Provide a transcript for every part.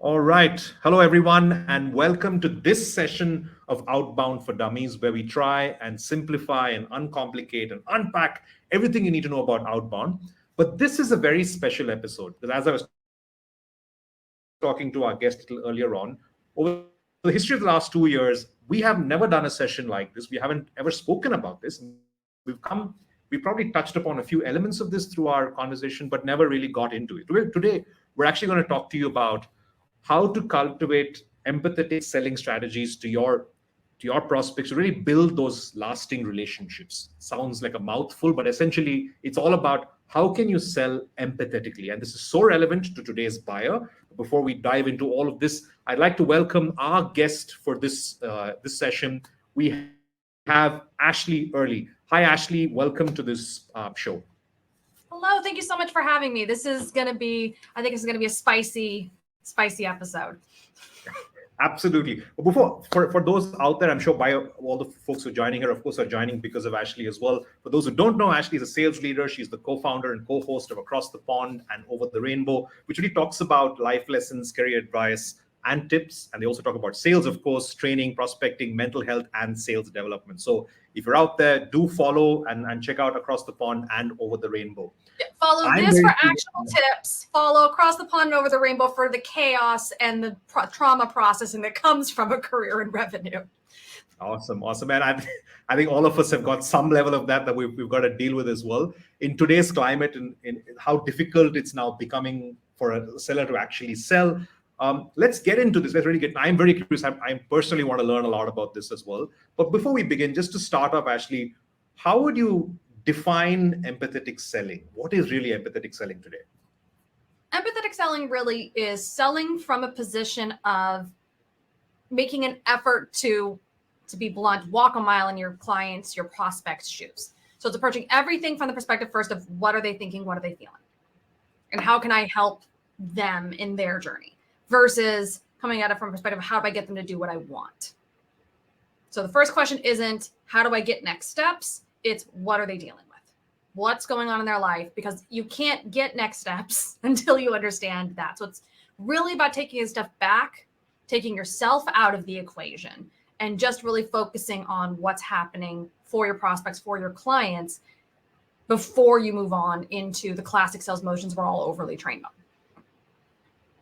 All right. Hello, everyone, and welcome to this session of Outbound for Dummies, where we try and simplify and uncomplicate and unpack everything you need to know about outbound. But this is a very special episode because, as I was talking to our guest a little earlier on, over the history of the last 2 years, we have never done a session like this. We haven't ever spoken about this. We've probably touched upon a few elements of this through our conversation, but never really got into it. Today, we're actually going to talk to you about how to cultivate empathetic selling strategies to your prospects to really build those lasting relationships. Sounds like a mouthful, but essentially it's all about how can you sell empathetically. And this is so relevant to today's buyer. Before we dive into all of this, I'd like to welcome our guest for this session. We have Ashleigh Early. Hi, Ashleigh. Welcome to this show. Hello, thank you so much for having me. I think it's gonna be a spicy episode. Absolutely. But for those out there, I'm sure by all the folks who are joining here, of course, are joining because of Ashleigh as well. For those who don't know, Ashleigh is a sales leader. She's the co-founder and co-host of Across the Pond and Over the Rainbow, which really talks about life lessons, career advice, and tips. And they also talk about sales, of course, training, prospecting, mental health, and sales development. So if you're out there, do follow and check out Across the Pond and Over the Rainbow. Follow this for actionable tips. Follow Across the Pond and Over the Rainbow for the chaos and the trauma processing that comes from a career in revenue. Awesome. And I think all of us have got some level of that we've got to deal with as well. In today's climate and in how difficult it's now becoming for a seller to actually sell, let's get into this. I'm very curious. I personally want to learn a lot about this as well. But before we begin, just to start off, Ashleigh, how would you define empathetic selling? What is really empathetic selling today? Empathetic selling really is selling from a position of making an effort to be blunt, walk a mile in your clients, your prospects' shoes. So it's approaching everything from the perspective first of what are they thinking, what are they feeling, and how can I help them in their journey, versus coming at it from a perspective of how do I get them to do what I want. So the first question isn't how do I get next steps? It's what are they dealing with? What's going on in their life? Because you can't get next steps until you understand that. So it's really about taking a step back, taking yourself out of the equation, and just really focusing on what's happening for your prospects, for your clients, before you move on into the classic sales motions we're all overly trained on.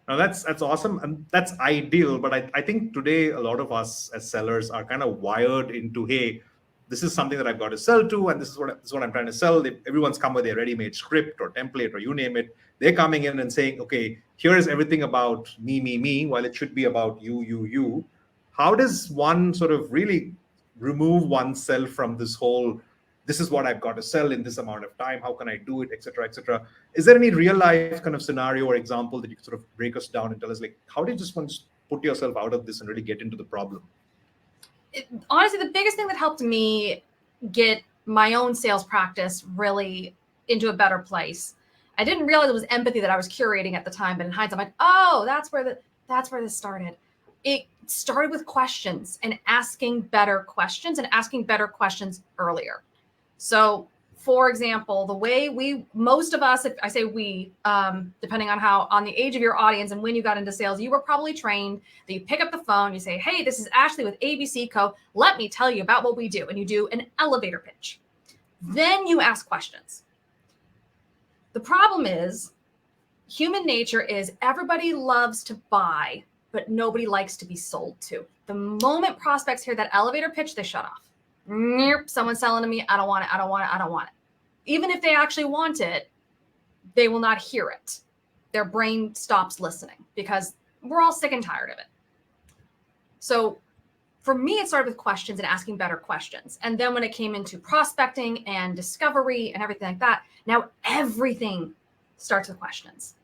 Now that's awesome and that's ideal. But I think today a lot of us as sellers are kind of wired into, hey, this is something that I've got to sell to, and this is what I'm trying to sell. Everyone's come with a ready-made script or template or you name it. They're coming in and saying, okay, here is everything about me, while it should be about you. How does one sort of really remove oneself from this whole, this is what I've got to sell in this amount of time, how can I do it, et cetera, et cetera? Is there any real life kind of scenario or example that you could sort of break us down and tell us, like, how do you just want to put yourself out of this and really get into the problem? Honestly, the biggest thing that helped me get my own sales practice really into a better place, I didn't realize it was empathy that I was curating at the time, but in hindsight, I'm like, oh, that's where this started. It started with questions and asking better questions earlier. So, for example, the way most of us, if I say we, depending on the age of your audience and when you got into sales, you were probably trained that you pick up the phone, you say, hey, this is Ashleigh with ABC Co. Let me tell you about what we do. And you do an elevator pitch. Then you ask questions. The problem is human nature is everybody loves to buy, but nobody likes to be sold to. The moment prospects hear that elevator pitch, they shut off. Someone's selling to me. I don't want it. Even if they actually want it, they will not hear it. Their brain stops listening because we're all sick and tired of it. So for me, it started with questions and asking better questions. And then when it came into prospecting and discovery and everything like that, now everything starts with questions.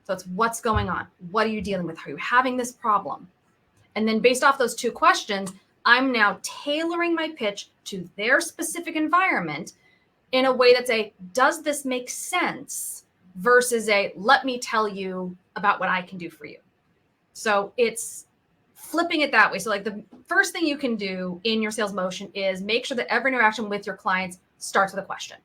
So it's what's going on? What are you dealing with? Are you having this problem? And then based off those two questions, I'm now tailoring my pitch to their specific environment in a way that's does this make sense versus let me tell you about what I can do for you. So it's flipping it that way. So like the first thing you can do in your sales motion is make sure that every interaction with your clients starts with a question.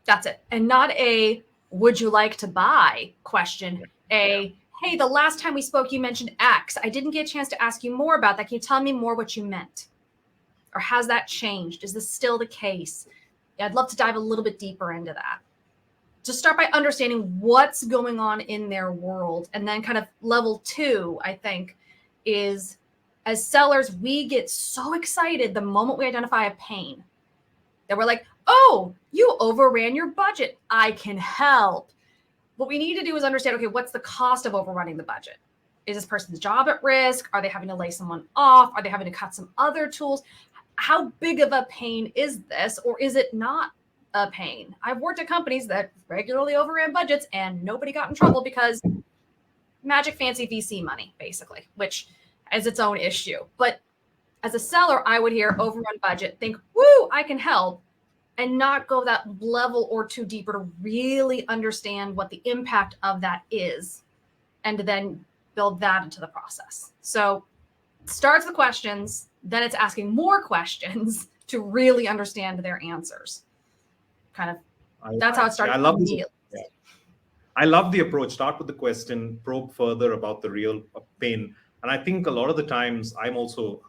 That's it. And not a would you like to buy question, hey, hey, the last time we spoke, you mentioned X. I didn't get a chance to ask you more about that. Can you tell me more what you meant? Or has that changed? Is this still the case? Yeah, I'd love to dive a little bit deeper into that. Just start by understanding what's going on in their world. And then kind of level 2, I think, is as sellers, we get so excited the moment we identify a pain that we're like, oh, you overran your budget. I can help. What we need to do is understand, okay, what's the cost of overrunning the budget? Is this person's job at risk? Are they having to lay someone off? Are they having to cut some other tools? How big of a pain is this? Or is it not a pain? I've worked at companies that regularly overran budgets and nobody got in trouble because magic fancy VC money, basically, which is its own issue. But as a seller, I would hear overrun budget, think, woo, I can help, and not go that level or 2 deeper to really understand what the impact of that is, and to then build that into the process. So it starts with questions, then it's asking more questions to really understand their answers. Kind of, that's how it started. I love this. Yeah. I love the approach. Start with the question, probe further about the real pain. And I think a lot of the times I'm also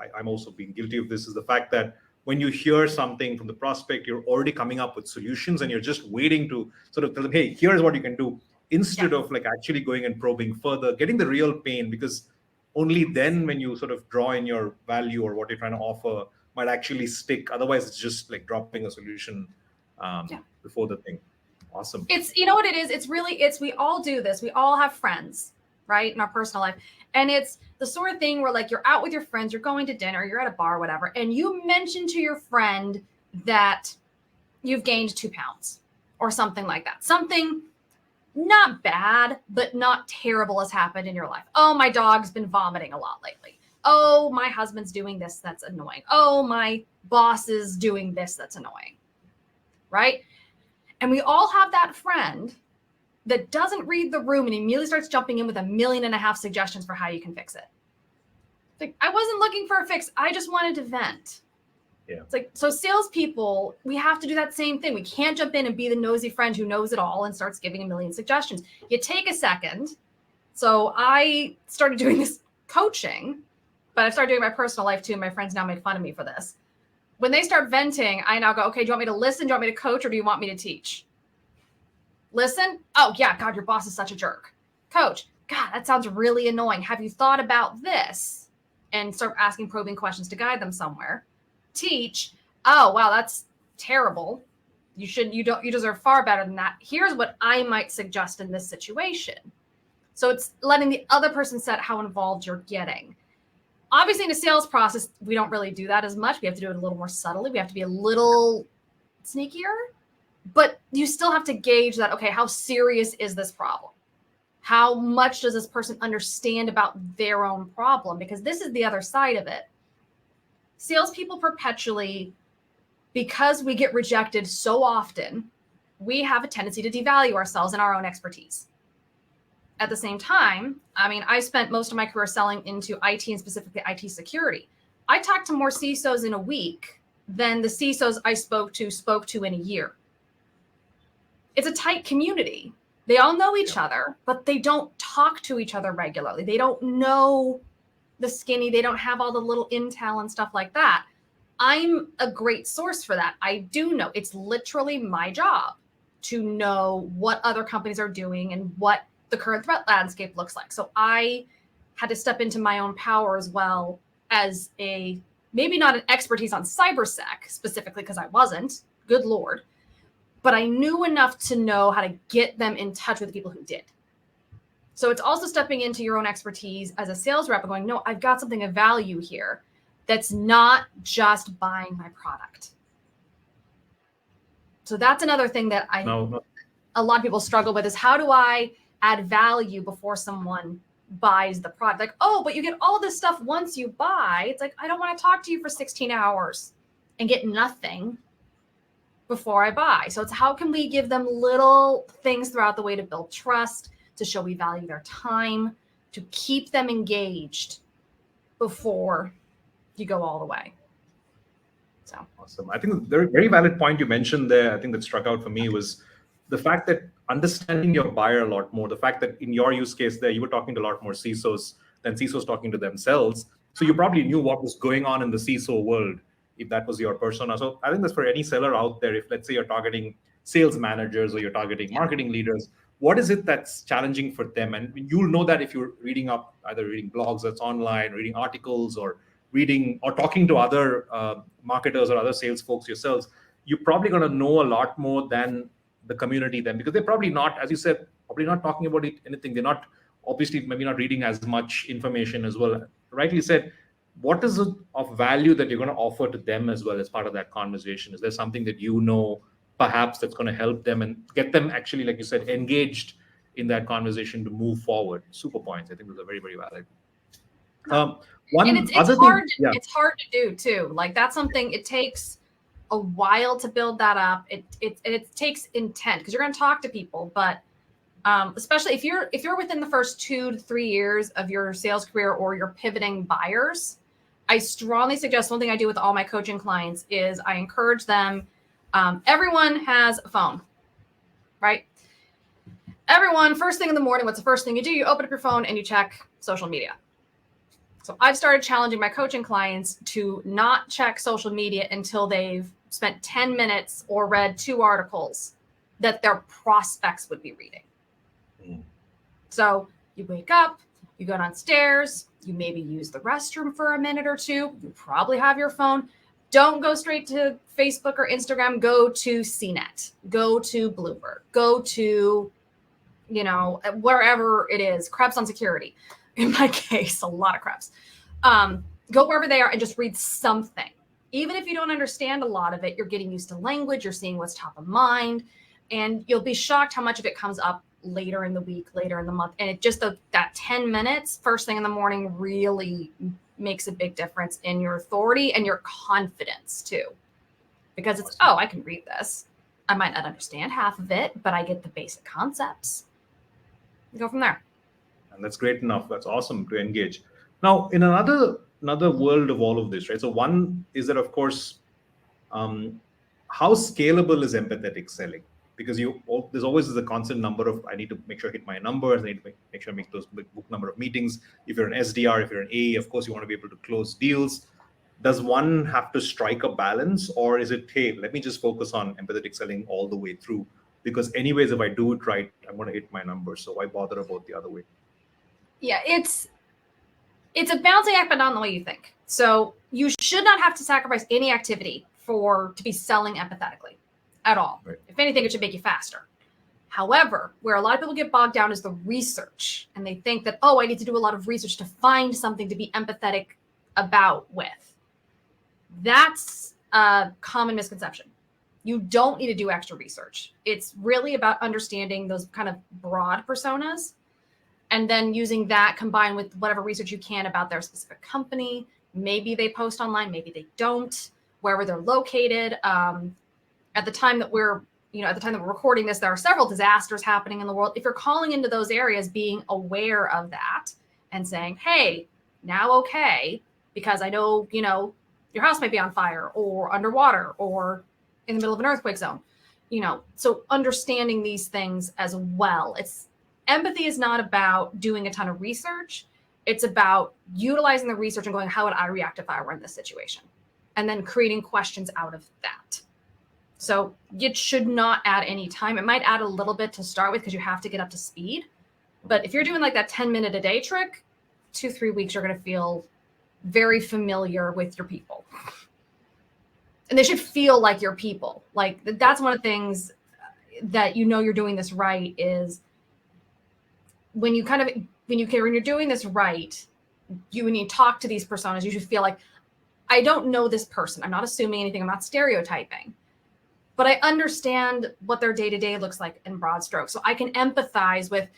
being guilty of this, is the fact that when you hear something from the prospect, you're already coming up with solutions and you're just waiting to sort of tell them, hey, here's what you can do, instead of like actually going and probing further, getting the real pain, because only then when you sort of draw in your value or what you're trying to offer might actually stick. Otherwise, it's just like dropping a solution before the thing. Awesome. It's, you know what it is? It's we all do this. We all have friends, right, in our personal life. And it's the sort of thing where like you're out with your friends, you're going to dinner, you're at a bar, whatever, and you mention to your friend that you've gained 2 pounds or something like that. Something not bad, but not terrible has happened in your life. Oh, my dog's been vomiting a lot lately. Oh, my husband's doing this, that's annoying. Oh, my boss is doing this, that's annoying. Right? And we all have that friend that doesn't read the room and immediately starts jumping in with 1.5 million suggestions for how you can fix it. It's like, I wasn't looking for a fix. I just wanted to vent. Yeah. It's like, so salespeople, we have to do that same thing. We can't jump in and be the nosy friend who knows it all and starts giving 1 million suggestions. You take a second. So I started doing this coaching, but I've started doing my personal life too. My friends now make fun of me for this. When they start venting, I now go, okay, do you want me to listen? Do you want me to coach, or do you want me to teach? Listen. Oh yeah. God, your boss is such a jerk. Coach. God, that sounds really annoying. Have you thought about this? And start asking probing questions to guide them somewhere. Teach. Oh, wow, that's terrible. You deserve far better than that. Here's what I might suggest in this situation. So it's letting the other person set how involved you're getting. Obviously in a sales process, we don't really do that as much. We have to do it a little more subtly. We have to be a little sneakier, but you still have to gauge that, okay, how serious is this problem? How much does this person understand about their own problem? Because this is the other side of it. Salespeople perpetually, because we get rejected so often, we have a tendency to devalue ourselves and our own expertise. At the same time, I mean, I spent most of my career selling into IT and specifically IT security. I talked to more CISOs in a week than the CISOs I spoke to in a year. It's a tight community. They all know each other, but they don't talk to each other regularly. They don't know the skinny. They don't have all the little intel and stuff like that. I'm a great source for that. I do know. It's literally my job to know what other companies are doing and what the current threat landscape looks like. So I had to step into my own power as well as maybe not an expertise on cybersec specifically, because I wasn't, good Lord, but I knew enough to know how to get them in touch with the people who did. So it's also stepping into your own expertise as a sales rep and going, no, I've got something of value here that's not just buying my product. So that's another thing that a lot of people struggle with, is how do I add value before someone buys the product? Like, oh, but you get all this stuff once you buy. It's like, I don't want to talk to you for 16 hours and get nothing before I buy. So it's how can we give them little things throughout the way to build trust, to show we value their time, to keep them engaged before you go all the way. So awesome. I think the very valid point you mentioned there, I think that struck out for me, was the fact that understanding your buyer a lot more. The fact that in your use case there, you were talking to a lot more CISOs than CISOs talking to themselves. So you probably knew what was going on in the CISO world if that was your persona. So I think that's for any seller out there. If let's say you're targeting sales managers or you're targeting marketing leaders, what is it that's challenging for them? And you'll know that if you're reading up, either reading blogs that's online, reading articles, or reading or talking to other marketers or other sales folks yourselves, you're probably going to know a lot more than the community then, because they're probably not, as you said, probably not talking about it, anything. They're not, obviously, maybe not reading as much information as well. Rightly said, what is it of value that you're going to offer to them as well as part of that conversation? Is there something that you know perhaps that's going to help them and get them actually, like you said, engaged in that conversation to move forward? Super points. I think those are very, very valid. One and it's other hard. thing, yeah. It's hard to do too. Like that's something. It takes a while to build that up. It takes intent because you're going to talk to people, but especially if you're within the first 2 to 3 years of your sales career or you're pivoting buyers, I strongly suggest one thing I do with all my coaching clients is I encourage them. Everyone has a phone, right? Everyone, first thing in the morning, what's the first thing you do? You open up your phone and you check social media. So I've started challenging my coaching clients to not check social media until they've spent 10 minutes or read 2 articles that their prospects would be reading. So you wake up, you go downstairs, you maybe use the restroom for a minute or two. You probably have your phone. Don't go straight to Facebook or Instagram. Go to CNET, go to Bloomberg, go to, wherever it is, Krebs on security. In my case, a lot of Krebs. Go wherever they are and just read something. Even if you don't understand a lot of it, you're getting used to language, you're seeing what's top of mind, and you'll be shocked how much of it comes up later in the week, later in the month. And it just, that 10 minutes, first thing in the morning, really makes a big difference in your authority and your confidence too. Because it's, I can read this. I might not understand half of it, but I get the basic concepts. Go from there. And that's great enough. That's awesome to engage. Now, in another world of all of this, right? So one is that, of course, how scalable is empathetic selling? Because there's always the constant number of, I need to make sure I hit my numbers. I need to make sure I make those book number of meetings. If you're an SDR, if you're an AE, of course, you want to be able to close deals. Does one have to strike a balance, or is it, hey, let me just focus on empathetic selling all the way through? Because anyways, if I do it right, I'm going to hit my numbers. So why bother about the other way? Yeah, it's a balancing act, but not in the way you think. So you should not have to sacrifice any activity to be selling empathetically at all. Right. If anything, it should make you faster. However, where a lot of people get bogged down is the research, and they think that, I need to do a lot of research to find something to be empathetic about with. That's a common misconception. You don't need to do extra research. It's really about understanding those kind of broad personas and then using that combined with whatever research you can about their specific company. Maybe they post online, maybe they don't, wherever they're located. At the time that we're recording this, there are several disasters happening in the world. If you're calling into those areas, being aware of that and saying, hey, now okay, because I know, your house might be on fire or underwater or in the middle of an earthquake zone, so understanding these things as well. Empathy is not about doing a ton of research. It's about utilizing the research and going, how would I react if I were in this situation? And then creating questions out of that. So it should not add any time. It might add a little bit to start with because you have to get up to speed. But if you're doing like that 10-minute a day trick, 2-3 weeks, you're going to feel very familiar with your people. And they should feel like your people. Like that's one of the things that you're doing this right is when you're doing this right, when you talk to these personas, you should feel like, I don't know this person. I'm not assuming anything. I'm not stereotyping, but I understand what their day-to-day looks like in broad strokes. So I can empathize with,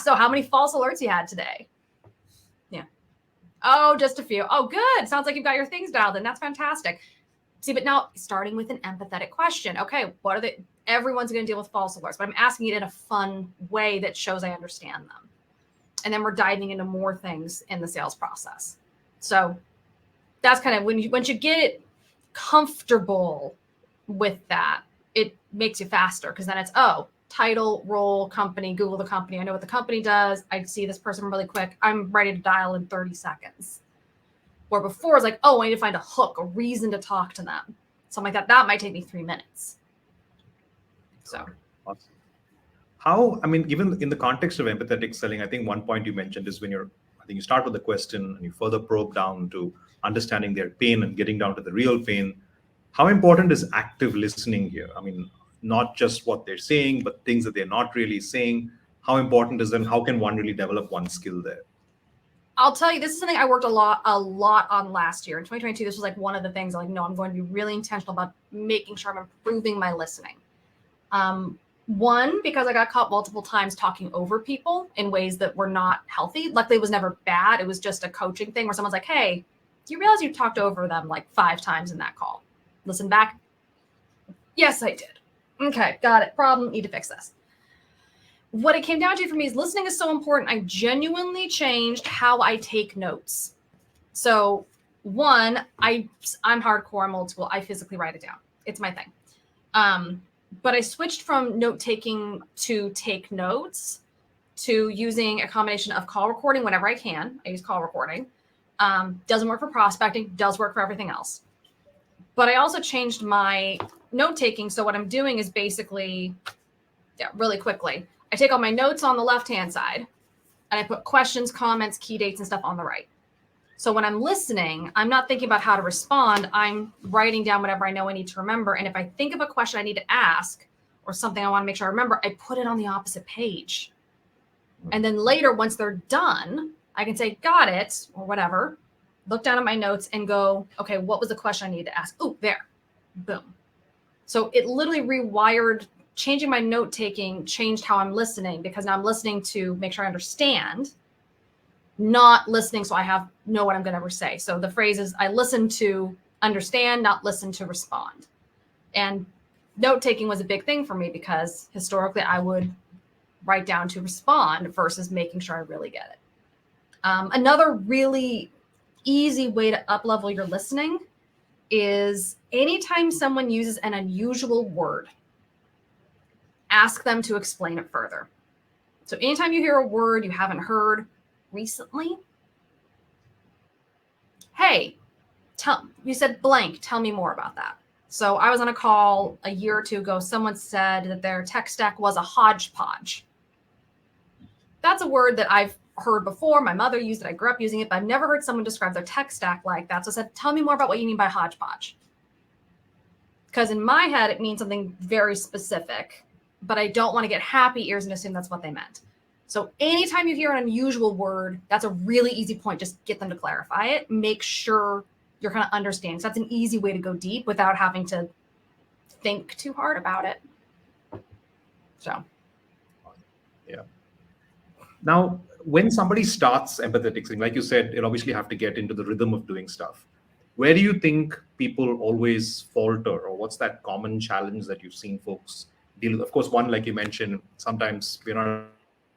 so how many false alerts you had today? Yeah. Oh, just a few. Oh, good. Sounds like you've got your things dialed in. That's fantastic. See, but now starting with an empathetic question. Okay, everyone's going to deal with false alerts, but I'm asking it in a fun way that shows I understand them. And then we're diving into more things in the sales process. So that's kind of once you get comfortable with that, it makes you faster because then it's, title, role, company, Google the company. I know what the company does. I see this person really quick. I'm ready to dial in 30 seconds. Where before it's like, oh, I need to find a hook, a reason to talk to them. Something like that. That might take me 3 minutes. So awesome. How, I mean, even in the context of empathetic selling, I think one point you mentioned is when I think you start with the question and you further probe down to understanding their pain and getting down to the real pain. How important is active listening here? I mean, not just what they're saying, but things that they're not really saying. How important is that? How can one really develop one skill there? I'll tell you, this is something I worked a lot on last year. In 2022, this was like one of the things I'm like, no, I'm going to be really intentional about making sure I'm improving my listening. One, because I got caught multiple times talking over people in ways that were not healthy. Luckily, it was never bad. It was just a coaching thing where someone's like, hey, do you realize you talked over them like 5 times in that call? Listen back. Yes, I did. Okay, got it. Problem, need to fix this. What it came down to for me is listening is so important. I genuinely changed how I take notes. So one, I'm hardcore, I'm old school. I physically write it down. It's my thing. But I switched from note taking to take notes to using a combination of call recording whenever I can. I use call recording. Doesn't work for prospecting, does work for everything else. But I also changed my note taking. So what I'm doing is basically, really quickly, I take all my notes on the left-hand side and I put questions, comments, key dates, and stuff on the right. So when I'm listening, I'm not thinking about how to respond. I'm writing down whatever I know I need to remember. And if I think of a question I need to ask or something I want to make sure I remember, I put it on the opposite page. And then later, once they're done, I can say, got it, or whatever, look down at my notes and go, okay, what was the question I needed to ask? Oh, there, boom. So it literally rewired, changing my note taking, changed how I'm listening, because now I'm listening to make sure I understand, not listening so I know what I'm going to ever say. So the phrase is, I listen to understand, not listen to respond. And note taking was a big thing for me because historically I would write down to respond versus making sure I really get it. Another really easy way to up-level your listening is anytime someone uses an unusual word, ask them to explain it further. So anytime you hear a word you haven't heard recently, hey, you said blank, tell me more about that. So I was on a call a year or two ago. Someone said that their tech stack was a hodgepodge. That's a word that I've heard before. My mother used it. I grew up using it, but I've never heard someone describe their tech stack like that. So I said, tell me more about what you mean by hodgepodge. Because in my head, it means something very specific, but I don't want to get happy ears and assume that's what they meant. So anytime you hear an unusual word, that's a really easy point. Just get them to clarify it. Make sure you're kind of understanding. So that's an easy way to go deep without having to think too hard about it. So. Yeah. Now, when somebody starts empathetic selling, like you said, you'll obviously have to get into the rhythm of doing stuff. Where do you think people always falter, or what's that common challenge that you've seen folks deal with? Of course, one, like you mentioned, sometimes we're not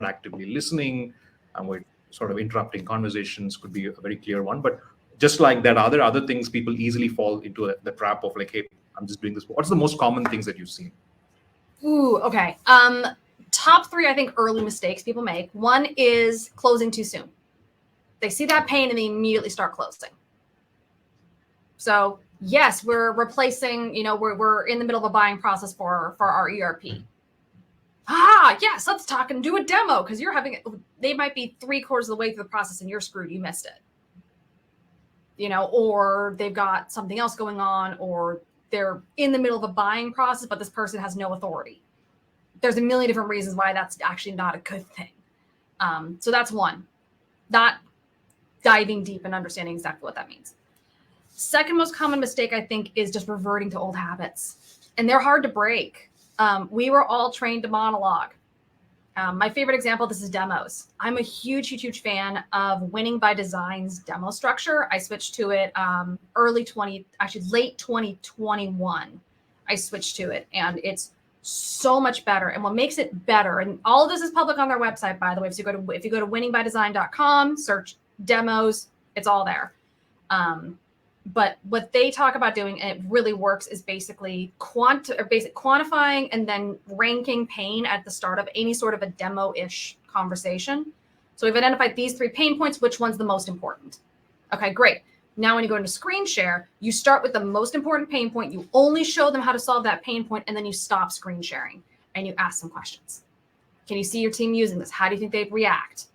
actively listening and we're sort of interrupting conversations, could be a very clear one. But just like that, are there other things people easily fall into the trap of, like, hey, I'm just doing this? What's the most common things that you've seen? Ooh, okay. Top 3, I think, early mistakes people make. One is closing too soon. They see that pain and they immediately start closing. So yes, we're replacing, we're in the middle of a buying process for our ERP. Yes, let's talk and do a demo, because they might be 3/4 of the way through the process and you're screwed, you missed it. Or they've got something else going on, or they're in the middle of a buying process, but this person has no authority. There's a million different reasons why that's actually not a good thing. So that's one, not diving deep and understanding exactly what that means. Second most common mistake, I think, is just reverting to old habits. And they're hard to break. We were all trained to monologue. My favorite example of this is demos. I'm a huge, huge, huge fan of Winning by Design's demo structure. I switched to it late 2021. I switched to it, and it's so much better. And what makes it better, and all of this is public on their website, by the way. So if you go to winningbydesign.com, search demos, it's all there. But what they talk about doing, and it really works, is basically quantifying and then ranking pain at the start of any sort of a demo-ish conversation. So we've identified these 3 pain points. Which one's the most important? Okay, great. Now, when you go into screen share, you start with the most important pain point. You only show them how to solve that pain point, and then you stop screen sharing and you ask some questions. Can you see your team using this? How do you think they'd react?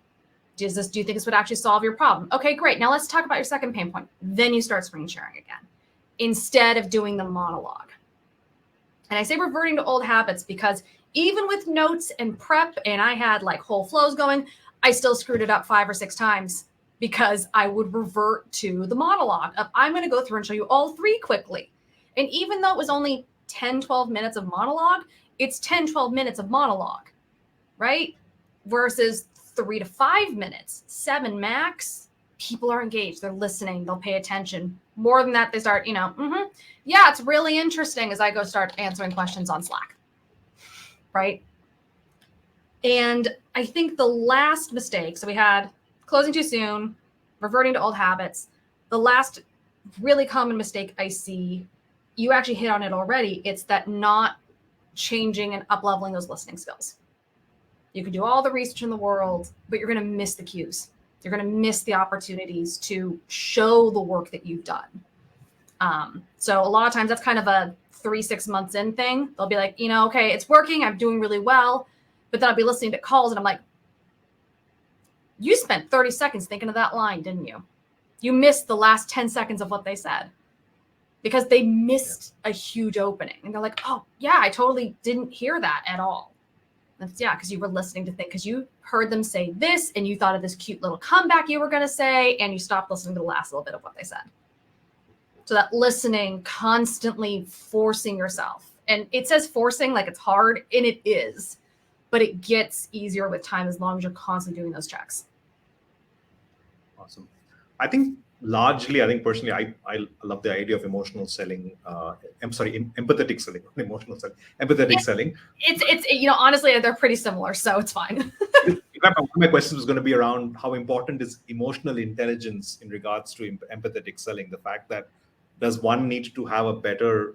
Do you think this would actually solve your problem? Okay, great. Now let's talk about your second pain point. Then you start screen sharing again instead of doing the monologue. And I say reverting to old habits because even with notes and prep, and I had like whole flows going, I still screwed it up 5 or 6 times because I would revert to the monologue of, I'm going to go through and show you all 3 quickly. And even though it was only 10, 12 minutes of monologue, it's 10, 12 minutes of monologue, right? Versus 3 to 5 minutes, 7 max. People are engaged. They're listening. They'll pay attention. More than that, they start, yeah, it's really interesting as I go start answering questions on Slack, right? And I think the last mistake, so we had closing too soon, reverting to old habits. The last really common mistake I see, you actually hit on it already. It's that not changing and up-leveling those listening skills. You can do all the research in the world, but you're going to miss the cues. You're going to miss the opportunities to show the work that you've done. So a lot of times that's kind of a 3-6 months in thing. They'll be like, okay, it's working. I'm doing really well. But then I'll be listening to calls and I'm like, you spent 30 seconds thinking of that line, didn't you? You missed the last 10 seconds of what they said because they missed a huge opening. And they're like, oh, yeah, I totally didn't hear that at all. Because you were listening to things, because you heard them say this and you thought of this cute little comeback you were going to say, and you stopped listening to the last little bit of what they said. So that listening, constantly forcing yourself. And it says forcing like it's hard, and it is, but it gets easier with time as long as you're constantly doing those checks. Awesome. I think personally, I love the idea of emotional selling. Empathetic selling, not emotional selling, empathetic selling. It's honestly, they're pretty similar, so it's fine. In fact, one of my questions was going to be around how important is emotional intelligence in regards to empathetic selling. The fact that does one need to have a better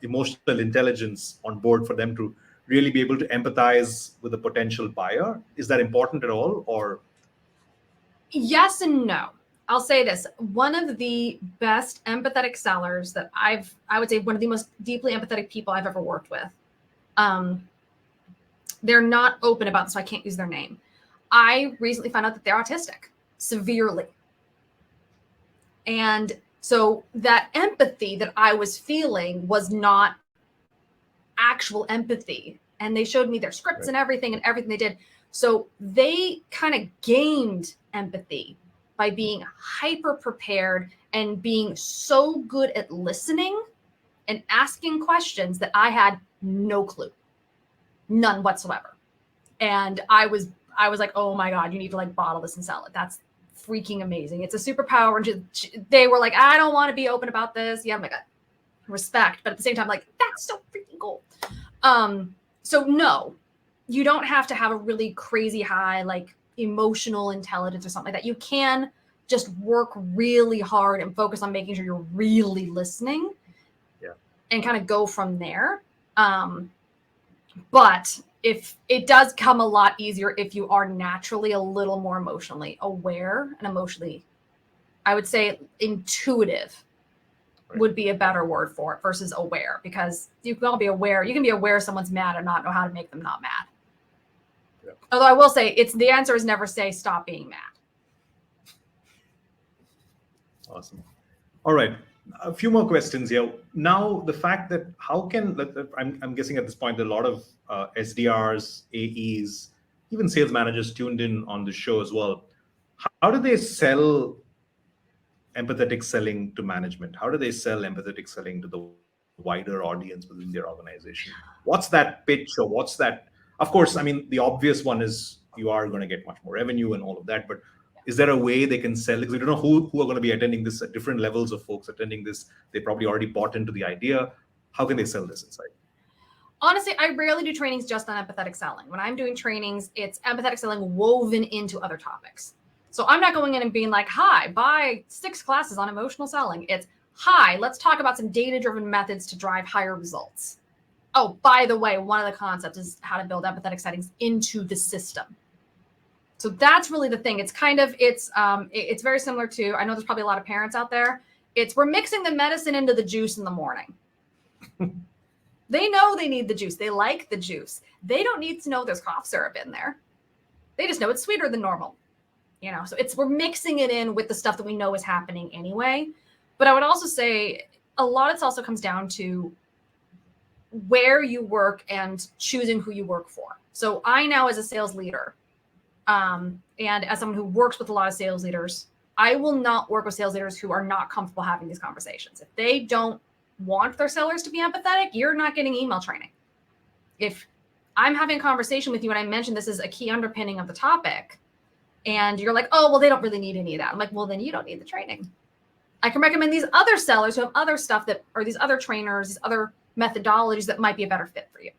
emotional intelligence on board for them to really be able to empathize with a potential buyer? Is that important at all, or? Yes and no. I'll say this. One of the best empathetic sellers that I would say one of the most deeply empathetic people I've ever worked with. They're not open about this, so I can't use their name. I recently found out that they're autistic, severely. And so that empathy that I was feeling was not actual empathy. And they showed me their scripts and everything they did. So they kind of gained empathy by being hyper prepared and being so good at listening and asking questions that I had no clue, none whatsoever. And I was like, oh my God, you need to like bottle this and sell it. That's freaking amazing. It's a superpower. And they were like, I don't want to be open about this. Yeah, I'm like, respect. But at the same time, like, that's so freaking cool. So no, you don't have to have a really crazy high, like emotional intelligence or something like that. You can just work really hard and focus on making sure you're really listening and kind of go from there. But if it does come a lot easier if you are naturally a little more emotionally aware and emotionally, I would say intuitive would be a better word for it versus aware, because you can all be aware. You can be aware someone's mad and not know how to make them not mad. Yeah. Although I will say the answer is never say stop being mad. Awesome. All right. A few more questions here. Now, the fact that I'm guessing at this point, there are a lot of SDRs, AEs, even sales managers tuned in on the show as well. How do they sell empathetic selling to management? How do they sell empathetic selling to the wider audience within their organization? What's that pitch, or what's that? Of course, I mean, the obvious one is you are going to get much more revenue and all of that, but is there a way they can sell? Because we don't know who are going to be attending this, at different levels of folks attending this. They probably already bought into the idea. How can they sell this inside? Honestly, I rarely do trainings just on empathetic selling. When I'm doing trainings, it's empathetic selling woven into other topics. So I'm not going in and being like, hi, buy 6 classes on emotional selling. It's Hi, let's talk about some data-driven methods to drive higher results. Oh, by the way, one of the concepts is how to build empathetic settings into the system. So that's really the thing. It's kind of, it's very similar to, I know there's probably a lot of parents out there. We're mixing the medicine into the juice in the morning. They know they need the juice. They like the juice. They don't need to know there's cough syrup in there. They just know it's sweeter than normal. So we're mixing it in with the stuff that we know is happening anyway. But I would also say a lot of this also comes down to where you work and choosing who you work for. So I now, as a sales leader, and as someone who works with a lot of sales leaders, I will not work with sales leaders who are not comfortable having these conversations. If they don't want their sellers to be empathetic, you're not getting email training. If I'm having a conversation with you and I mentioned this is a key underpinning of the topic, and you're like, oh, well, they don't really need any of that. I'm like, well, then you don't need the training. I can recommend these other sellers who have other stuff or these other trainers, these other methodologies that might be a better fit for you.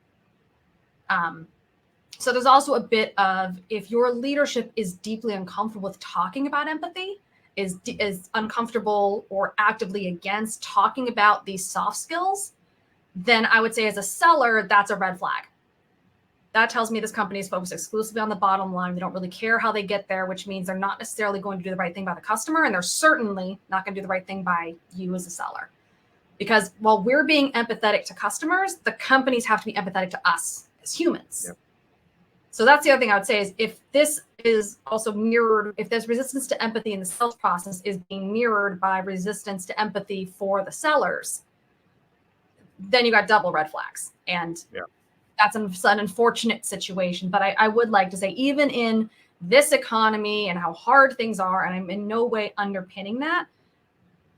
So there's also a bit of, if your leadership is deeply uncomfortable with talking about empathy, is uncomfortable or actively against talking about these soft skills, then I would say as a seller, that's a red flag. That tells me this company is focused exclusively on the bottom line. They don't really care how they get there, which means they're not necessarily going to do the right thing by the customer. And they're certainly not going to do the right thing by you as a seller. Because while we're being empathetic to customers, the companies have to be empathetic to us as humans. Yep. So that's the other thing I would say is, if this is also mirrored, if there's resistance to empathy in the sales process is being mirrored by resistance to empathy for the sellers, then you got double red flags. And that's an unfortunate situation. But I would like to say, even in this economy and how hard things are, and I'm in no way underpinning that,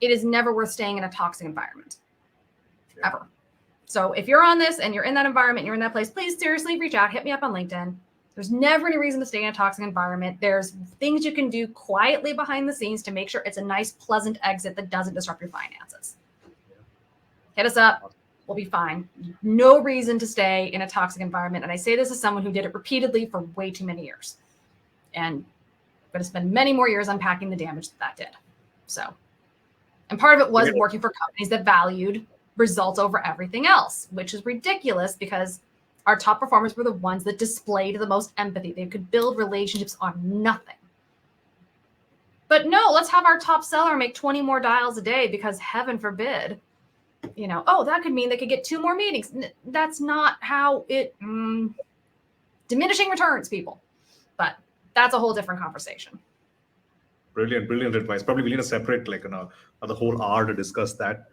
it is never worth staying in a toxic environment, ever. So if you're on this and you're in that environment, you're in that place, please seriously reach out, hit me up on LinkedIn. There's never any reason to stay in a toxic environment. There's things you can do quietly behind the scenes to make sure it's a nice, pleasant exit that doesn't disrupt your finances. Hit us up. We'll be fine. No reason to stay in a toxic environment. And I say this as someone who did it repeatedly for way too many years. And I'm going to spend many more years unpacking the damage that did. So, and part of it was working for companies that valued results over everything else, which is ridiculous because our top performers were the ones that displayed the most empathy. They could build relationships on nothing. But no, let's have our top seller make 20 more dials a day because heaven forbid, that could mean they could get 2 more meetings. That's not how it, diminishing returns, people. But that's a whole different conversation. Brilliant advice. Probably we need a separate, the whole hour to discuss that.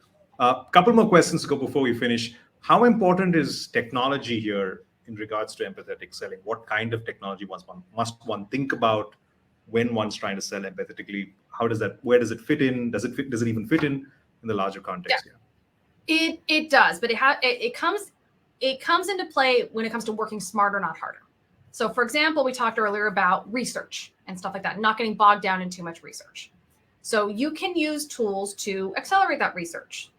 Couple more questions to go before we finish. How important is technology here in regards to empathetic selling? What kind of technology must one think about when one's trying to sell empathetically? Where does it fit in? Does it even fit in the larger context? Yeah. It does, but it comes into play when it comes to working smarter, not harder. So for example, we talked earlier about research and stuff like that, not getting bogged down in too much research. So you can use tools to accelerate that research.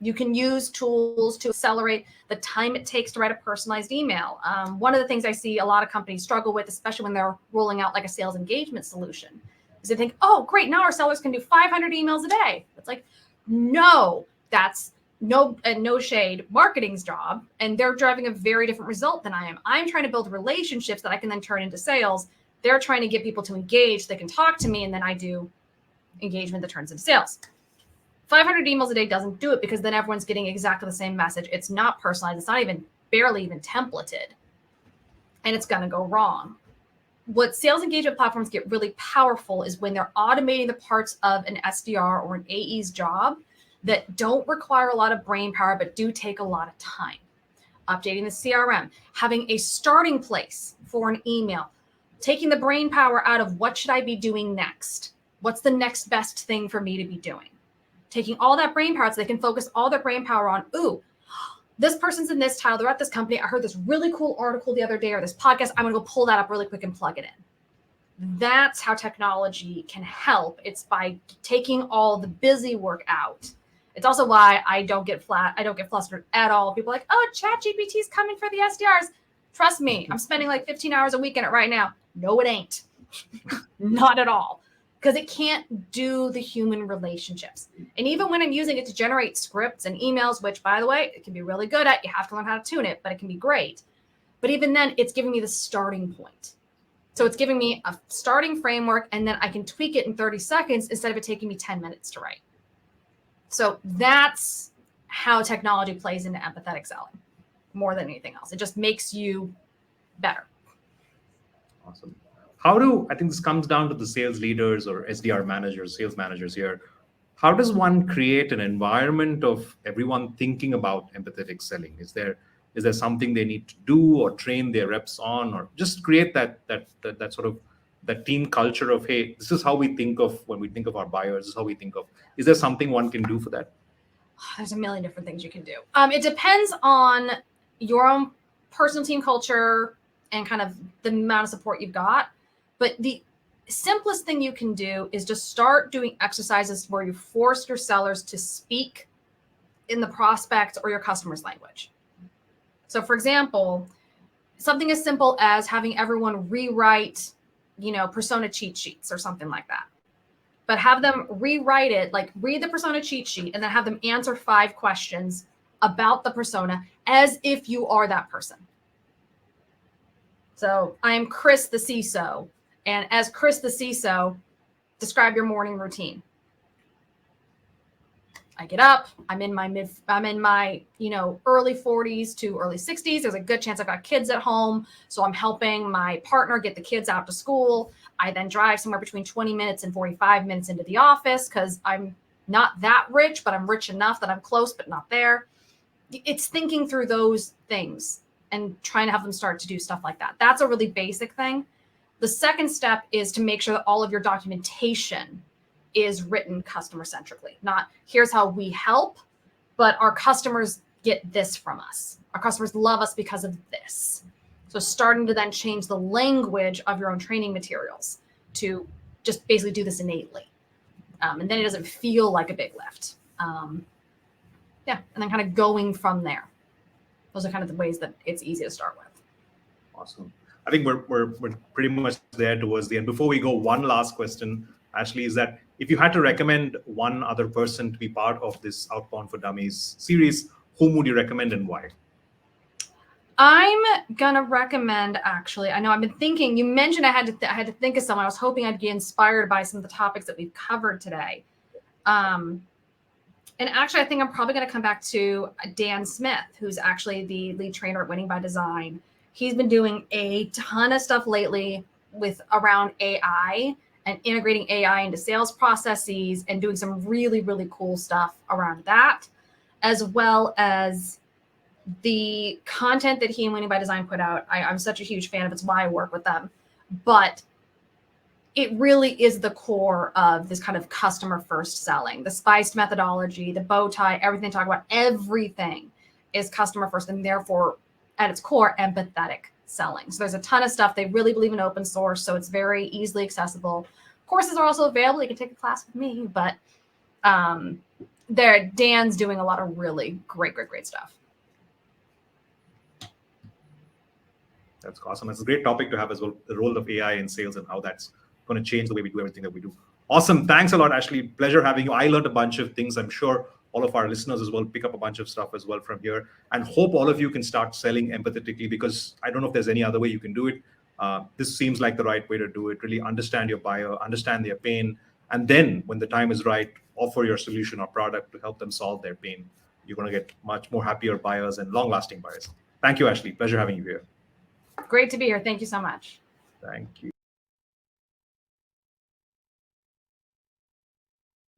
You can use tools to accelerate the time it takes to write a personalized email. One of the things I see a lot of companies struggle with, especially when they're rolling out like a sales engagement solution, is they think, oh, great, now our sellers can do 500 emails a day. It's like, no, that's no shade marketing's job. And they're driving a very different result than I am. I'm trying to build relationships that I can then turn into sales. They're trying to get people to engage. They can talk to me, and then I do engagement that turns into sales. 500 emails a day doesn't do it because then everyone's getting exactly the same message. It's not personalized. It's not barely even templated. And it's going to go wrong. What sales engagement platforms get really powerful is when they're automating the parts of an SDR or an AE's job that don't require a lot of brain power, but do take a lot of time. Updating the CRM, having a starting place for an email, taking the brain power out of what should I be doing next? What's the next best thing for me to be doing? Taking all that brain power so they can focus all their brain power on, this person's in this title, they're at this company. I heard this really cool article the other day or this podcast. I'm going to go pull that up really quick and plug it in. That's how technology can help. It's by taking all the busy work out. It's also why I don't get flustered at all. People are like, oh, ChatGPT is coming for the SDRs. Trust me, I'm spending like 15 hours a week in it right now. No, it ain't. Not at all. because it can't do the human relationships. And even when I'm using it to generate scripts and emails, which, by the way, it can be really good at, you have to learn how to tune it, but it can be great. But even then, it's giving me the starting point. So it's giving me a starting framework, and then I can tweak it in 30 seconds instead of it taking me 10 minutes to write. So that's how technology plays into empathetic selling more than anything else. It just makes you better. Awesome. I think this comes down to the sales leaders or SDR managers, sales managers here. How does one create an environment of everyone thinking about empathetic selling? Is there something they need to do or train their reps on, or just create that sort of that team culture of, hey, this is how we think of when we think of our buyers, this is how we think of. Is there something one can do for that? There's a million different things you can do. It depends on your own personal team culture and kind of the amount of support you've got. But the simplest thing you can do is just start doing exercises where you force your sellers to speak in the prospect or your customer's language. So, for example, something as simple as having everyone rewrite, persona cheat sheets or something like that. But have them rewrite it, like read the persona cheat sheet and then have them answer 5 questions about the persona as if you are that person. So I'm Chris the CISO, and as Chris the CISO, describe your morning routine. I get up, I'm in my early 40s to early 60s. There's a good chance I've got kids at home. So I'm helping my partner get the kids out to school. I then drive somewhere between 20 minutes and 45 minutes into the office because I'm not that rich, but I'm rich enough that I'm close, but not there. It's thinking through those things and trying to have them start to do stuff like that. That's a really basic thing. The second step is to make sure that all of your documentation is written customer centrically. Not here's how we help, but our customers get this from us. Our customers love us because of this. So starting to then change the language of your own training materials to just basically do this innately. And then it doesn't feel like a big lift. And then kind of going from there. Those are kind of the ways that it's easy to start with. Awesome. I think we're pretty much there towards the end. Before we go, one last question, Ashleigh, is that if you had to recommend one other person to be part of this Outbound for Dummies series, whom would you recommend and why? I'm gonna recommend, actually, I know I've been thinking, you mentioned I had to think of someone. I was hoping I'd be inspired by some of the topics that we've covered today. And actually, I think I'm probably going to come back to Dan Smith, who's actually the lead trainer at Winning by Design. He's been doing a ton of stuff lately around AI and integrating AI into sales processes and doing some really, really cool stuff around that, as well as the content that he and Winning by Design put out. I'm such a huge fan of it. It's why I work with them. But it really is the core of this kind of customer first selling, the spiced methodology, the bow tie, everything talk about, everything is customer first, and therefore at its core, empathetic selling. So there's a ton of stuff. They really believe in open source, so it's very easily accessible. Courses are also available. You can take a class with me, but Dan's doing a lot of really great stuff. That's awesome. It's a great topic to have as well, the role of AI in sales and how that's going to change the way we do everything that we do. Awesome. Thanks a lot, Ashleigh. Pleasure having you. I learned a bunch of things. I'm sure all of our listeners as well pick up a bunch of stuff as well from here, and hope all of you can start selling empathetically, because I don't know if there's any other way you can do it. This seems like the right way to do it. Really understand your buyer, understand their pain, and then when the time is right, offer your solution or product to help them solve their pain. You're going to get much more happier buyers and long-lasting buyers. Thank you, Ashleigh. Pleasure having you here. Great to be here. Thank you so much. Thank you.